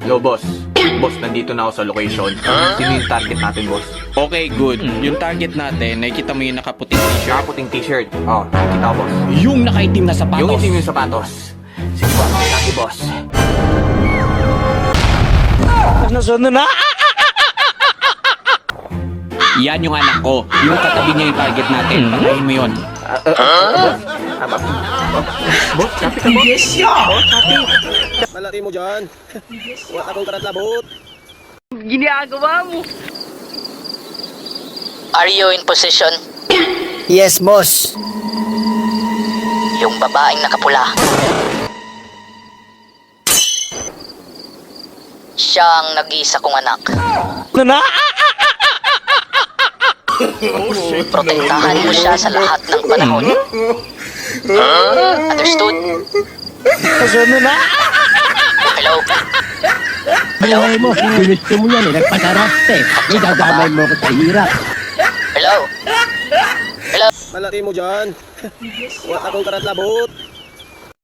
Hello, boss. Boss, nandito na ako sa location. Sino yung target natin, boss? Okay, good. Yung target natin, nakikita mo yung nakaputing t-shirt. Nakaputing t-shirt. Oh, nakikita ko, boss. Yung nakaitim na sapatos. Yung itim yung sapatos. Sige, boss. Sige, boss. Nasunod na! Yan yung anak ko. Yung katabi niya yung target natin. Patayin mo yun. Boss, kapit ka, boss. Yes, ya! Boss, kapit. Malaki mo dyan. Huwag akong karatlabot. Ginagawa mo. Are you in position? Yes, boss. Yung babaeng nakapula. Siya ang nag-iisa kong anak. Protektahan mo siya sa lahat ng panahon. Understood? Hello? Buhay mo, ginusto mo yan eh, nagpasarap eh. Idadamay mo ko sa hirap. Hello? Hello? Malaki mo dyan. Huwag akong karatlabot.